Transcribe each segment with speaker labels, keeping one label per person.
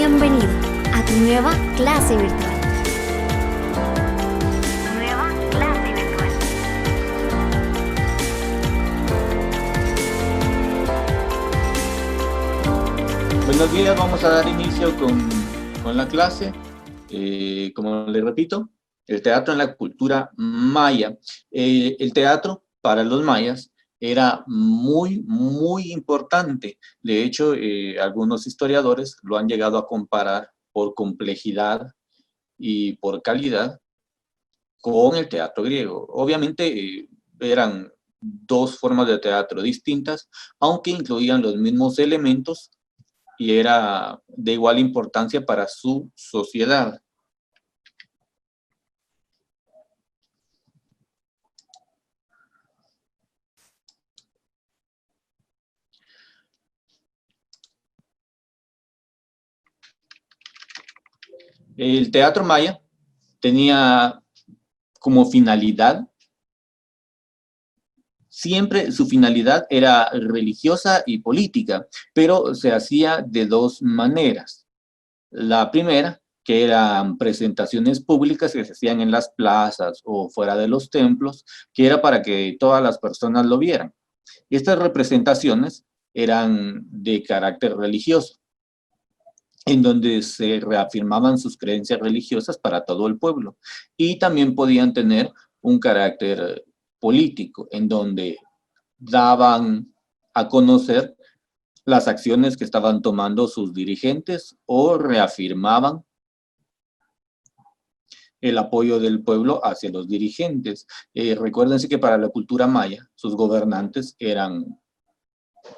Speaker 1: Bienvenido a tu nueva clase virtual. Nueva clase virtual.
Speaker 2: Buenos días, vamos a dar inicio con la clase. Como les repito, el teatro en la cultura maya. El teatro para los mayas era muy, muy importante. De hecho, algunos historiadores lo han llegado a comparar por complejidad y por calidad con el teatro griego. Obviamente, eran dos formas de teatro distintas, aunque incluían los mismos elementos y era de igual importancia para su sociedad. El teatro maya tenía como finalidad, siempre su finalidad era religiosa y política, pero se hacía de dos maneras. La primera, que eran presentaciones públicas que se hacían en las plazas o fuera de los templos, que era para que todas las personas lo vieran. Estas representaciones eran de carácter religioso, en donde se reafirmaban sus creencias religiosas para todo el pueblo. Y también podían tener un carácter político, en donde daban a conocer las acciones que estaban tomando sus dirigentes o reafirmaban el apoyo del pueblo hacia los dirigentes. Recuérdense que para la cultura maya, sus gobernantes eran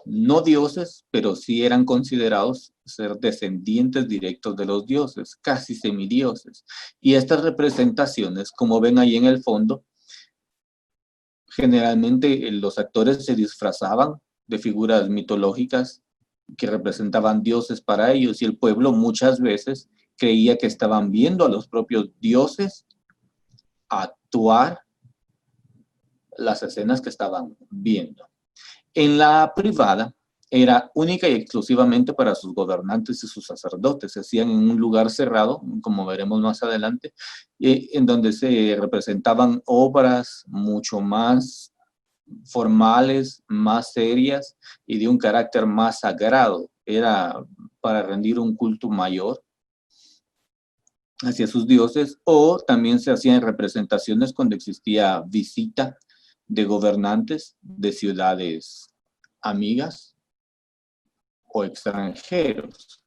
Speaker 2: no dioses, pero sí eran considerados ser descendientes directos de los dioses, casi semidioses. Y estas representaciones, como ven ahí en el fondo, generalmente los actores se disfrazaban de figuras mitológicas que representaban dioses para ellos, y el pueblo muchas veces creía que estaban viendo a los propios dioses actuar las escenas que estaban viendo. En la privada era única y exclusivamente para sus gobernantes y sus sacerdotes. Se hacían en un lugar cerrado, como veremos más adelante, en donde se representaban obras mucho más formales, más serias y de un carácter más sagrado. Era para rendir un culto mayor hacia sus dioses, o también se hacían representaciones cuando existía visita de gobernantes de ciudades amigas o extranjeros.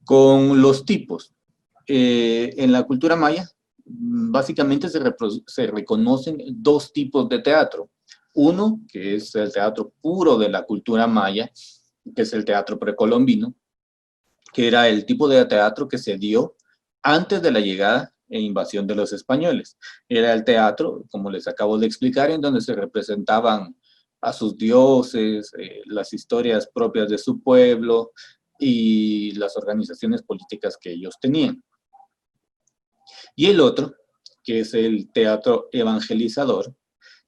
Speaker 2: Con los tipos. En la cultura maya, básicamente se reconocen dos tipos de teatro. Uno, que es el teatro puro de la cultura maya, que es el teatro precolombino, que era el tipo de teatro que se dio antes de la llegada e invasión de los españoles. Era el teatro, como les acabo de explicar, en donde se representaban a sus dioses, las historias propias de su pueblo y las organizaciones políticas que ellos tenían. Y el otro, que es el teatro evangelizador,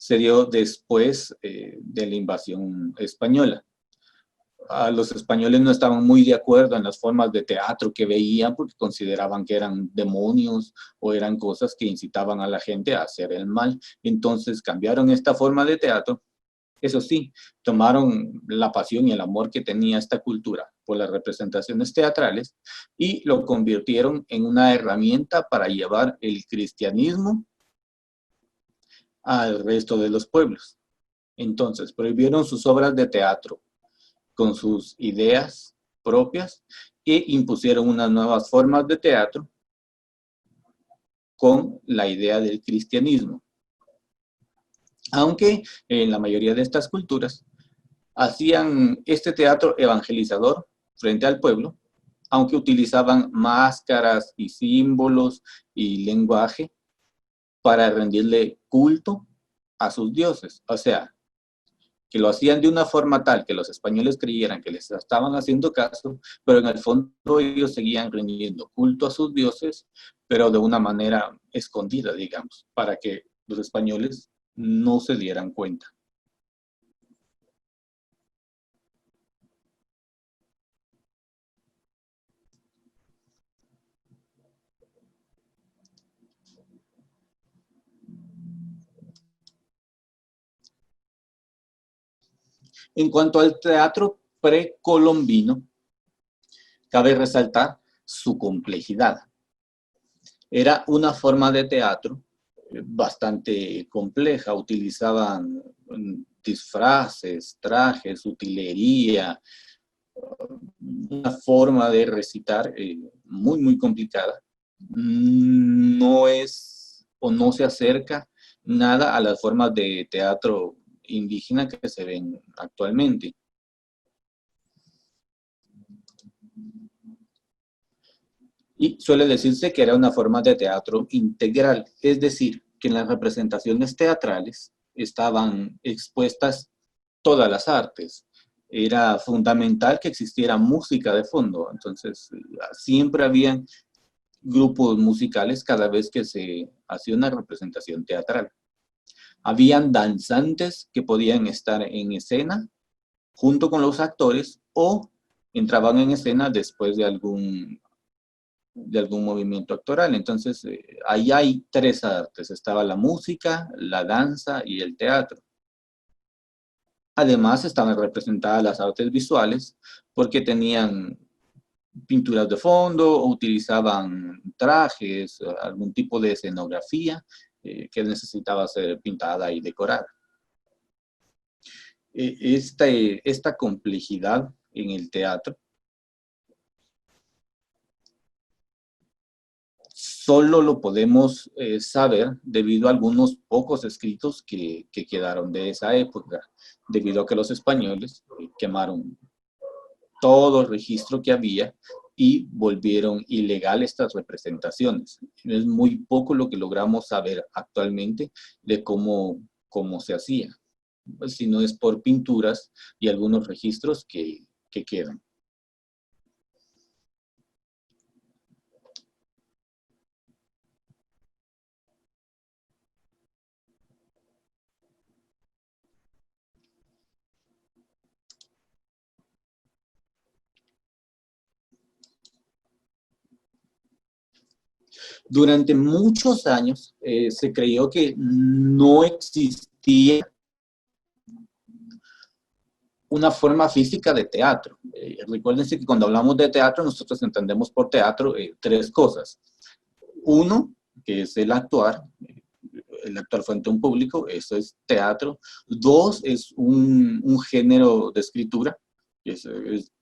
Speaker 2: se dio después de la invasión española. Los españoles no estaban muy de acuerdo en las formas de teatro que veían, porque consideraban que eran demonios o eran cosas que incitaban a la gente a hacer el mal. Entonces cambiaron esta forma de teatro. Eso sí, tomaron la pasión y el amor que tenía esta cultura por las representaciones teatrales y lo convirtieron en una herramienta para llevar el cristianismo al resto de los pueblos. Entonces, prohibieron sus obras de teatro con sus ideas propias e impusieron unas nuevas formas de teatro con la idea del cristianismo. Aunque en la mayoría de estas culturas hacían este teatro evangelizador frente al pueblo, aunque utilizaban máscaras y símbolos y lenguaje para rendirle culto a sus dioses. O sea, que lo hacían de una forma tal que los españoles creyeran que les estaban haciendo caso, pero en el fondo ellos seguían rindiendo culto a sus dioses, pero de una manera escondida, digamos, para que los españoles no se dieran cuenta. En cuanto al teatro precolombino, cabe resaltar su complejidad. Era una forma de teatro bastante compleja. Utilizaban disfraces, trajes, utilería, una forma de recitar muy complicada. No es o no se acerca nada a las formas de teatro indígena que se ven actualmente. Y suele decirse que era una forma de teatro integral, es decir, que en las representaciones teatrales estaban expuestas todas las artes. Era fundamental que existiera música de fondo, entonces siempre habían grupos musicales cada vez que se hacía una representación teatral. Habían danzantes que podían estar en escena junto con los actores o entraban en escena después de algún movimiento actoral. Entonces, ahí hay tres artes. Estaba la música, la danza y el teatro. Además, estaban representadas las artes visuales porque tenían pinturas de fondo o utilizaban trajes, algún tipo de escenografía que necesitaba ser pintada y decorada. Esta complejidad en el teatro solo lo podemos saber debido a algunos pocos escritos que quedaron de esa época, debido a que los españoles quemaron todo el registro que había y volvieron ilegal estas representaciones. Es muy poco lo que logramos saber actualmente de cómo se hacía, si no es por pinturas y algunos registros que quedan. Durante muchos años se creyó que no existía una forma física de teatro. Recuérdense que cuando hablamos de teatro, nosotros entendemos por teatro tres cosas. Uno, que es el actuar frente a un público, eso es teatro. Dos, es un género de escritura, es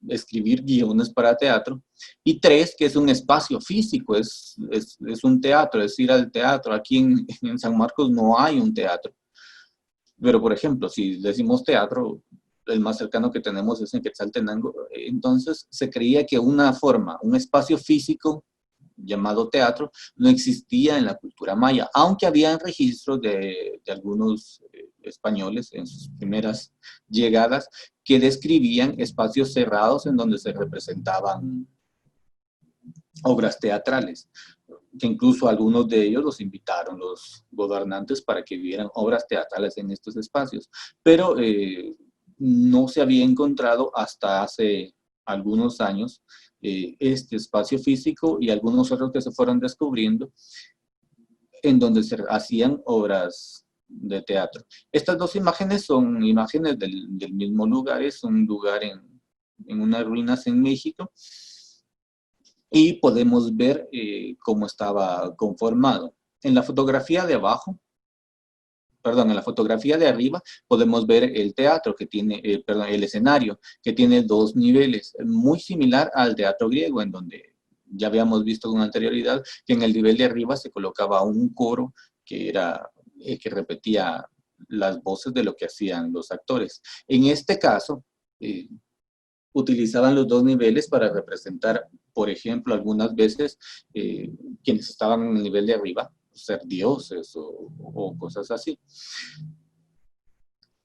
Speaker 2: escribir guiones para teatro. Y tres, que es un espacio físico, es un teatro, es ir al teatro. Aquí en San Marcos no hay un teatro. Pero, por ejemplo, si decimos teatro, el más cercano que tenemos es en Quetzaltenango. Entonces, se creía que una forma, un espacio físico llamado teatro, no existía en la cultura maya, aunque había registros de algunos españoles en sus primeras llegadas que describían espacios cerrados en donde se representaban obras teatrales, que incluso algunos de ellos los invitaron los gobernantes para que vieran obras teatrales en estos espacios, pero no se había encontrado hasta hace algunos años este espacio físico y algunos otros que se fueron descubriendo en donde se hacían obras de teatro. Estas dos imágenes son imágenes del mismo lugar, es un lugar en unas ruinas en México, y podemos ver cómo estaba conformado. En la fotografía de abajo, perdón, en la fotografía de arriba podemos ver el teatro que tiene, perdón, el escenario que tiene dos niveles, muy similar al teatro griego, en donde ya habíamos visto con anterioridad que en el nivel de arriba se colocaba un coro que era que repetía las voces de lo que hacían los actores. En este caso, utilizaban los dos niveles para representar, por ejemplo, algunas veces quienes estaban en el nivel de arriba, ser dioses o cosas así.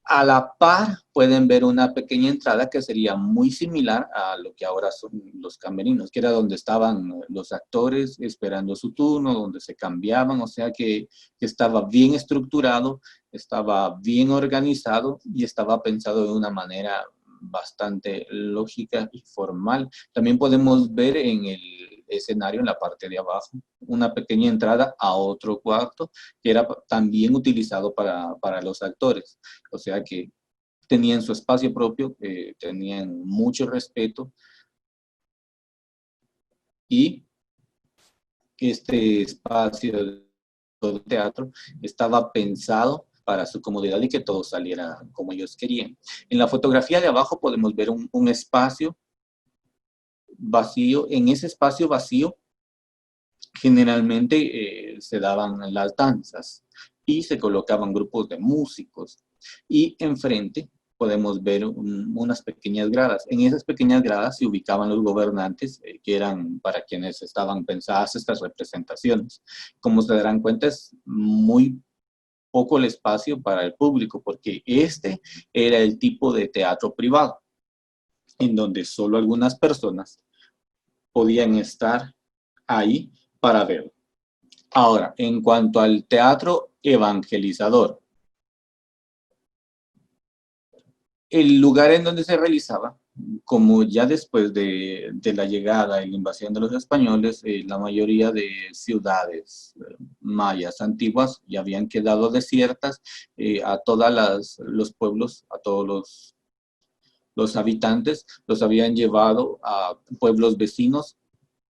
Speaker 2: A la par pueden ver una pequeña entrada que sería muy similar a lo que ahora son los camerinos, que era donde estaban los actores esperando su turno, donde se cambiaban, o sea que estaba bien estructurado, estaba bien organizado y estaba pensado de una manera bastante lógica y formal. También podemos ver en el escenario, en la parte de abajo, una pequeña entrada a otro cuarto que era también utilizado para los actores. O sea que tenían su espacio propio, tenían mucho respeto y este espacio de teatro estaba pensado para su comodidad y que todo saliera como ellos querían. En la fotografía de abajo podemos ver un espacio vacío. En ese espacio vacío generalmente se daban las danzas y se colocaban grupos de músicos. Y enfrente podemos ver unas pequeñas gradas. En esas pequeñas gradas se ubicaban los gobernantes, que eran para quienes estaban pensadas estas representaciones. Como se darán cuenta, es muy poco el espacio para el público, porque este era el tipo de teatro privado, en donde solo algunas personas podían estar ahí para verlo. Ahora, en cuanto al teatro evangelizador, el lugar en donde se realizaba, como ya después de la llegada y la invasión de los españoles, la mayoría de ciudades mayas antiguas ya habían quedado desiertas, a todos los pueblos, a todos los habitantes, los habían llevado a pueblos vecinos,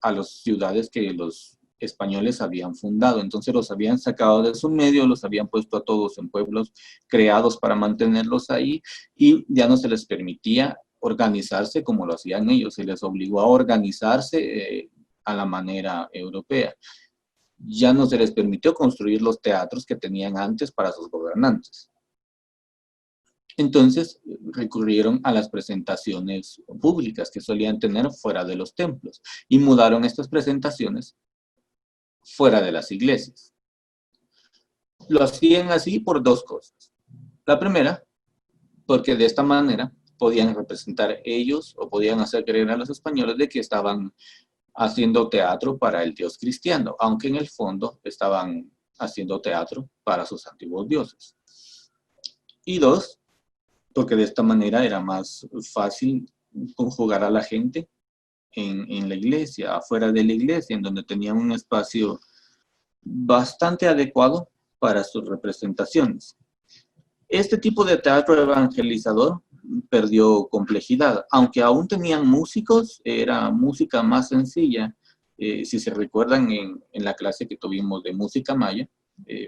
Speaker 2: a las ciudades que los españoles habían fundado. Entonces los habían sacado de su medio, los habían puesto a todos en pueblos creados para mantenerlos ahí y ya no se les permitía organizarse como lo hacían ellos, se les obligó a organizarse a la manera europea. Ya no se les permitió construir los teatros que tenían antes para sus gobernantes. Entonces recurrieron a las presentaciones públicas que solían tener fuera de los templos y mudaron estas presentaciones fuera de las iglesias. Lo hacían así por dos cosas. La primera, porque de esta manera podían representar ellos o podían hacer creer a los españoles de que estaban haciendo teatro para el dios cristiano, aunque en el fondo estaban haciendo teatro para sus antiguos dioses. Y dos, porque de esta manera era más fácil conjugar a la gente en la iglesia, afuera de la iglesia, en donde tenían un espacio bastante adecuado para sus representaciones. Este tipo de teatro evangelizador perdió complejidad, aunque aún tenían músicos, era música más sencilla. Si se recuerdan en la clase que tuvimos de música maya,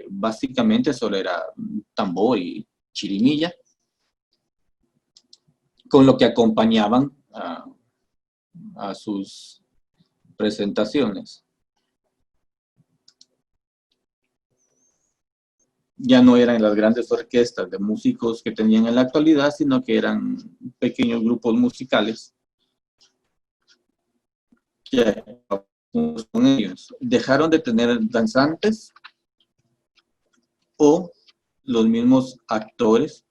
Speaker 2: básicamente solo era tambor y chirimilla, con lo que acompañaban a sus presentaciones. Ya no eran las grandes orquestas de músicos que tenían en la actualidad, sino que eran pequeños grupos musicales que con ellos dejaron de tener danzantes o los mismos actores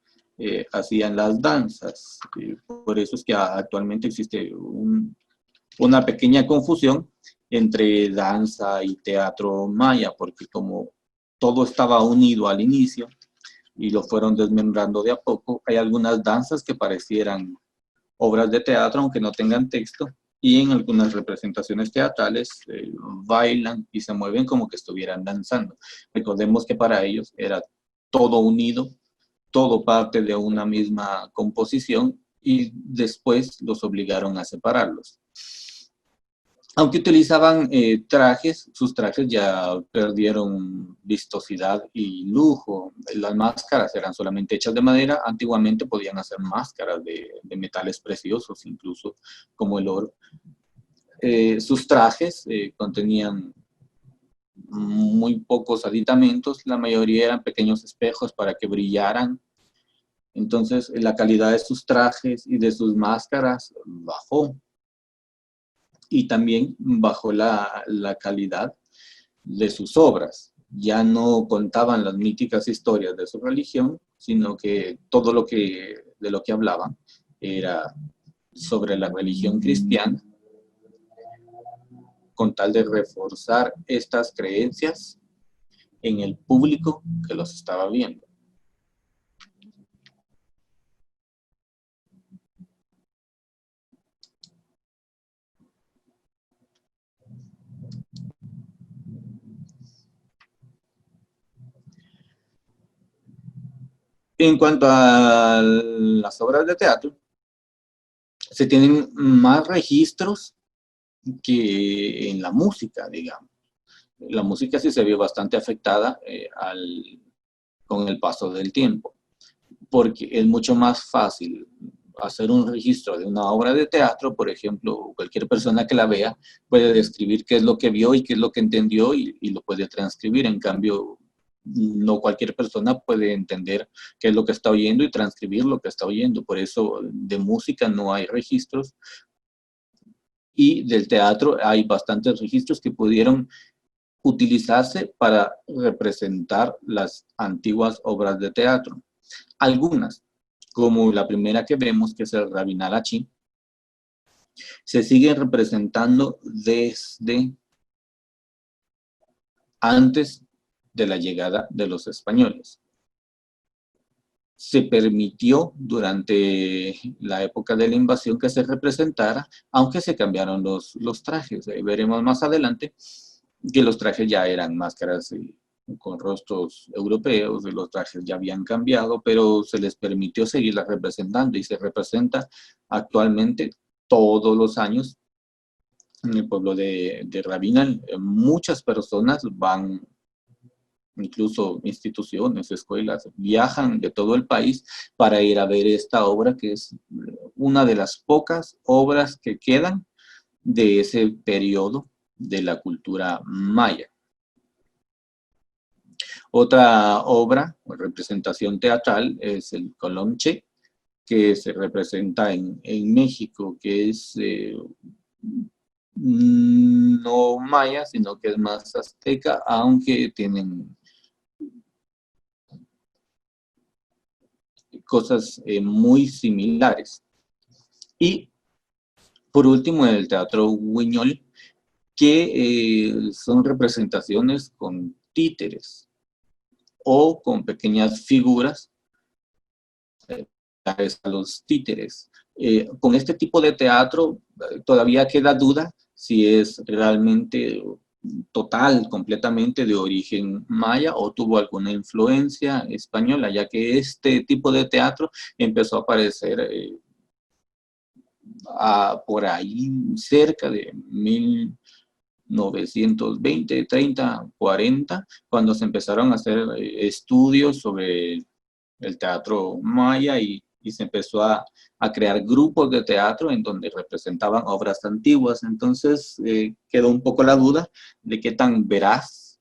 Speaker 2: hacían las danzas. Por eso es que actualmente existe una pequeña confusión entre danza y teatro maya, porque como todo estaba unido al inicio y lo fueron desmembrando de a poco, hay algunas danzas que parecieran obras de teatro, aunque no tengan texto, y en algunas representaciones teatrales bailan y se mueven como que estuvieran danzando. Recordemos que para ellos era todo unido, todo parte de una misma composición, y después los obligaron a separarlos. Aunque utilizaban trajes, sus trajes ya perdieron vistosidad y lujo. Las máscaras eran solamente hechas de madera. Antiguamente podían hacer máscaras de metales preciosos, incluso como el oro. Sus trajes contenían muy pocos aditamentos. La mayoría eran pequeños espejos para que brillaran. Entonces, la calidad de sus trajes y de sus máscaras bajó. Y también bajó la calidad de sus obras. Ya no contaban las míticas historias de su religión, sino que de lo que hablaban era sobre la religión cristiana, con tal de reforzar estas creencias en el público que los estaba viendo. En cuanto a las obras de teatro, se tienen más registros que en la música, digamos. La música sí se vio bastante afectada con el paso del tiempo, porque es mucho más fácil hacer un registro de una obra de teatro. Por ejemplo, cualquier persona que la vea puede describir qué es lo que vio y qué es lo que entendió y lo puede transcribir. En cambio, no cualquier persona puede entender qué es lo que está oyendo y transcribir lo que está oyendo. Por eso de música no hay registros, y del teatro hay bastantes registros que pudieron utilizarse para representar las antiguas obras de teatro. Algunas, como la primera que vemos, que es el Rabinal Achí, se siguen representando desde antes de la llegada de los españoles. Se permitió durante la época de la invasión que se representara, aunque se cambiaron los trajes. Veremos más adelante que los trajes ya eran máscaras con rostros europeos, los trajes ya habían cambiado, pero se les permitió seguirlas representando y se representa actualmente todos los años en el pueblo de Rabinal. Muchas personas van, incluso instituciones, escuelas, viajan de todo el país para ir a ver esta obra, que es una de las pocas obras que quedan de ese periodo de la cultura maya. Otra obra o representación teatral es el Colomche, que se representa en México, que es no maya, sino que es más azteca, aunque tienen cosas muy similares. Y por último, el teatro Guiñol, que son representaciones con títeres o con pequeñas figuras a los títeres. Con este tipo de teatro todavía queda duda si es realmente total, completamente de origen maya o tuvo alguna influencia española, ya que este tipo de teatro empezó a aparecer por ahí cerca de 1920, 30, 40, cuando se empezaron a hacer estudios sobre el teatro maya y se empezó a crear grupos de teatro en donde representaban obras antiguas. Entonces quedó un poco la duda de qué tan veraz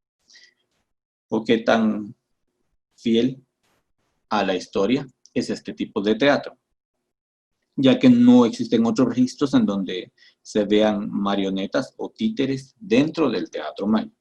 Speaker 2: o qué tan fiel a la historia es este tipo de teatro, ya que no existen otros registros en donde se vean marionetas o títeres dentro del teatro maya.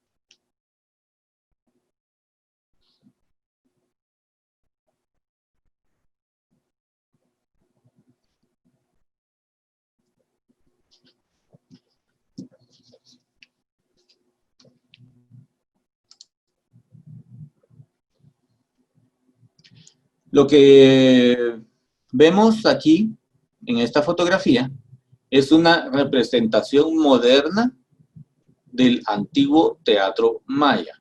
Speaker 2: Lo que vemos aquí en esta fotografía es una representación moderna del antiguo teatro maya.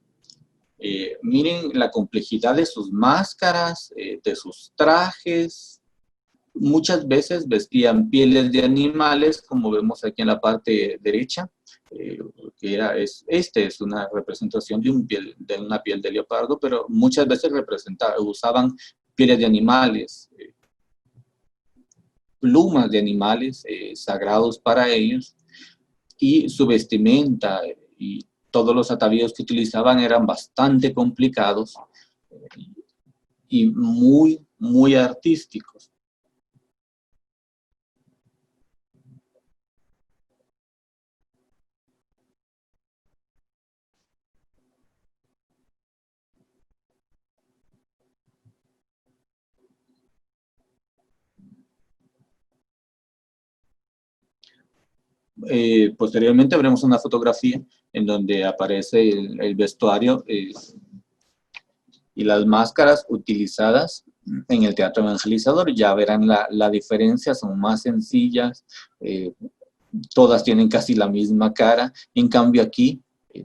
Speaker 2: Miren la complejidad de sus máscaras, de sus trajes. Muchas veces vestían pieles de animales, como vemos aquí en la parte derecha, este es una representación de una piel de leopardo, pero muchas veces usaban pieles de animales, plumas de animales sagrados para ellos, y su vestimenta y todos los atavíos que utilizaban eran bastante complicados y muy, muy artísticos. Posteriormente veremos una fotografía en donde aparece el vestuario y las máscaras utilizadas en el teatro evangelizador. Ya verán la diferencia, son más sencillas, todas tienen casi la misma cara. En cambio aquí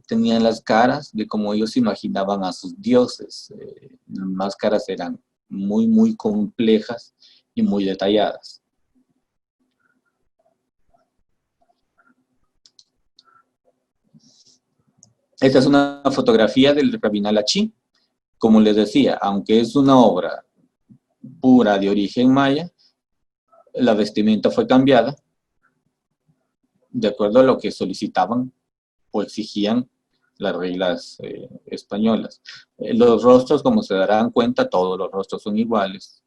Speaker 2: tenían las caras de como ellos imaginaban a sus dioses. Las máscaras eran muy complejas y muy detalladas. Esta es una fotografía del Rabinal Achí. Como les decía, aunque es una obra pura de origen maya, la vestimenta fue cambiada de acuerdo a lo que solicitaban o exigían las reglas españolas. Los rostros, como se darán cuenta, todos los rostros son iguales.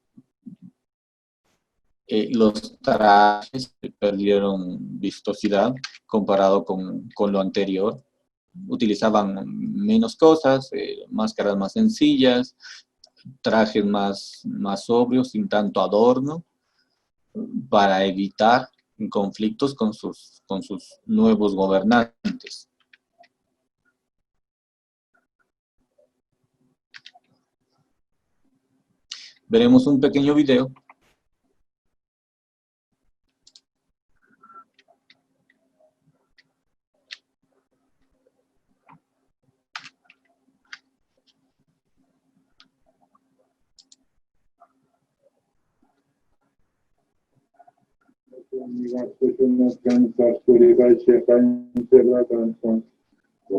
Speaker 2: Los trajes perdieron vistosidad comparado con lo anterior. Utilizaban menos cosas, máscaras más sencillas, trajes más sobrios, sin tanto adorno, para evitar conflictos con sus nuevos gobernantes. Veremos un pequeño video.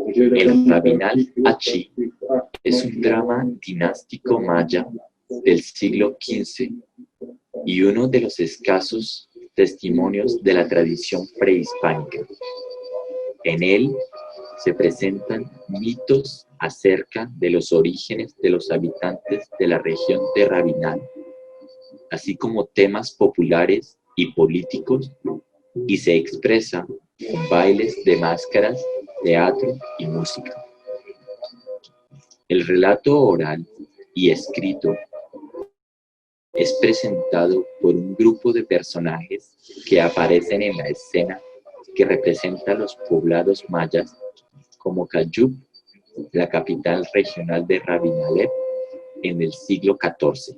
Speaker 3: El Rabinal Achí es un drama dinástico maya del siglo XV y uno de los escasos testimonios de la tradición prehispánica. En él se presentan mitos acerca de los orígenes de los habitantes de la región de Rabinal, así como temas populares y políticos, y se expresa con bailes de máscaras, teatro y música. El relato oral y escrito es presentado por un grupo de personajes que aparecen en la escena que representa los poblados mayas, como Cayup, la capital regional de Rabinalep, en el siglo XIV.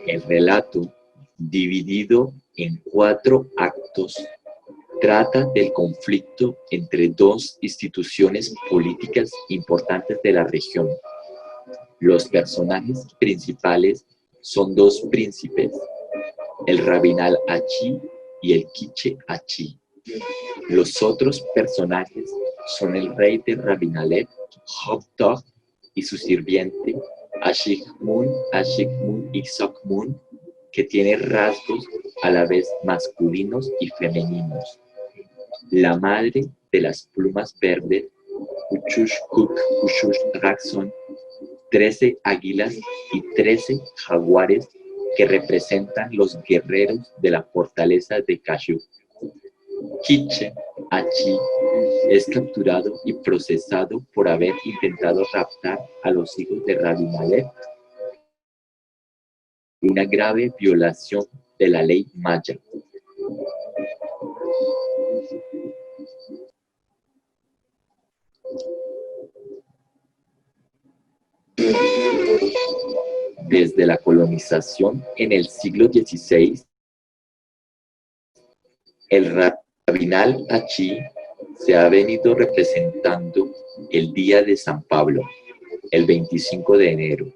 Speaker 3: El relato, dividido en 4 actos, trata del conflicto entre dos instituciones políticas importantes de la región. Los personajes principales son 2 príncipes, el Rabinal Achí y el Quiche Achí. Los otros personajes son el rey de Rabinalep, Hoptog, y su sirviente, Ashikmun Itzokmun, que tiene rasgos a la vez masculinos y femeninos. La madre de las plumas verdes, Uchushkuk Raxon, 13 águilas y 13 jaguares que representan los guerreros de la fortaleza de Cayup. Quiche Achí es capturado y procesado por haber intentado raptar a los hijos de Rabinalep, una grave violación de la ley maya. Desde la colonización en el siglo XVI, el Rabinal Achí se ha venido representando el Día de San Pablo, el 25 de enero.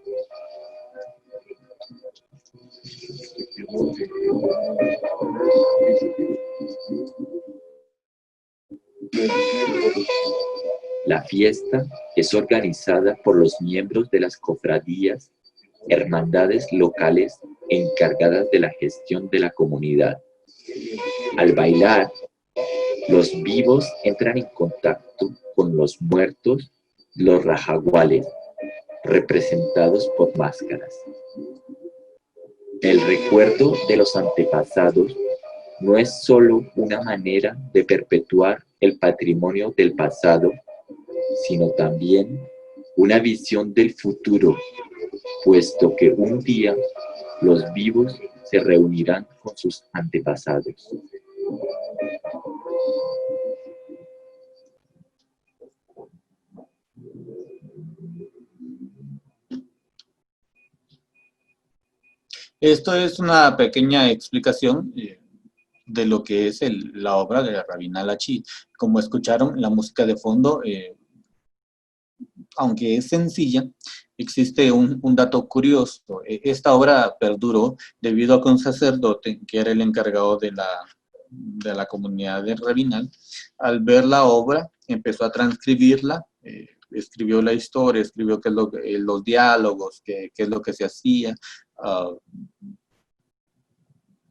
Speaker 3: La fiesta es organizada por los miembros de las cofradías, hermandades locales encargadas de la gestión de la comunidad. Al bailar, los vivos entran en contacto con los muertos, los rajaguales, representados por máscaras. El recuerdo de los antepasados no es solo una manera de perpetuar el patrimonio del pasado, sino también una visión del futuro, puesto que un día los vivos se reunirán con sus antepasados.
Speaker 2: Esto es una pequeña explicación de lo que es la obra de Rabina Lachi. Como escucharon, la música de fondo, aunque es sencilla, existe un dato curioso. Esta obra perduró debido a que un sacerdote, que era el encargado de la comunidad de Rabinal, al ver la obra, empezó a transcribirla, escribió la historia, escribió los diálogos, qué es lo que se hacía,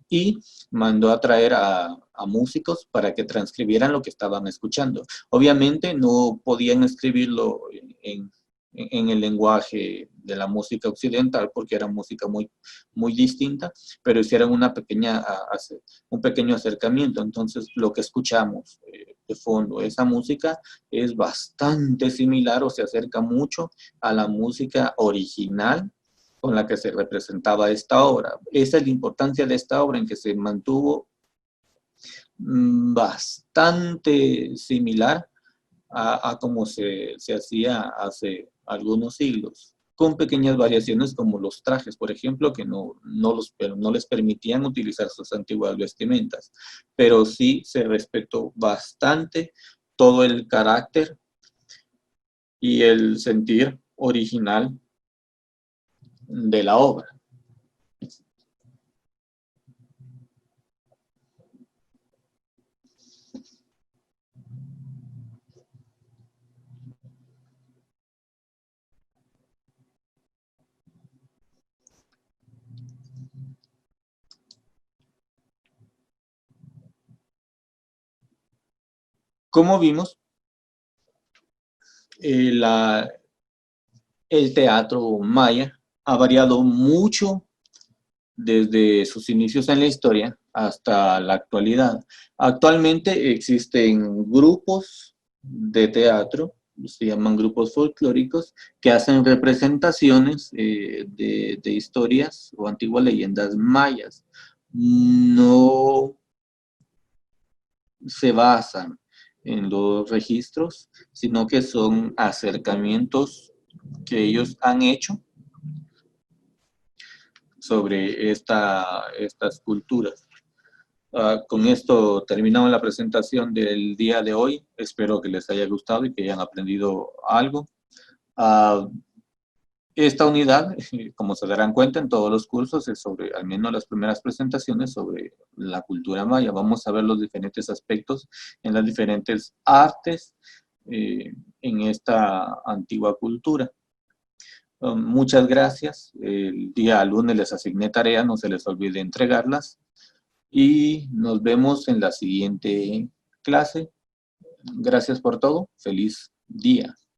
Speaker 2: y mandó a traer a músicos para que transcribieran lo que estaban escuchando. Obviamente no podían escribirlo en el lenguaje de la música occidental porque era música muy, muy distinta, pero hicieron un pequeño acercamiento. Entonces lo que escuchamos de fondo, esa música es bastante similar o se acerca mucho a la música original con la que se representaba esta obra. Esa es la importancia de esta obra, en que se mantuvo bastante similar a como se hacía hace algunos siglos, con pequeñas variaciones como los trajes, por ejemplo, que no les permitían utilizar sus antiguas vestimentas, pero sí se respetó bastante todo el carácter y el sentir original de la obra. Como vimos, el teatro maya ha variado mucho desde sus inicios en la historia hasta la actualidad. Actualmente existen grupos de teatro, se llaman grupos folclóricos, que hacen representaciones de historias o antiguas leyendas mayas. No se basan en los registros, sino que son acercamientos que ellos han hecho sobre estas culturas. Con esto terminamos la presentación del día de hoy. Espero que les haya gustado y que hayan aprendido algo. Esta unidad, como se darán cuenta en todos los cursos, es sobre, al menos las primeras presentaciones, sobre la cultura maya. Vamos a ver los diferentes aspectos en las diferentes artes en esta antigua cultura. Muchas gracias. El día lunes les asigné tarea, no se les olvide entregarlas. Y nos vemos en la siguiente clase. Gracias por todo. Feliz día.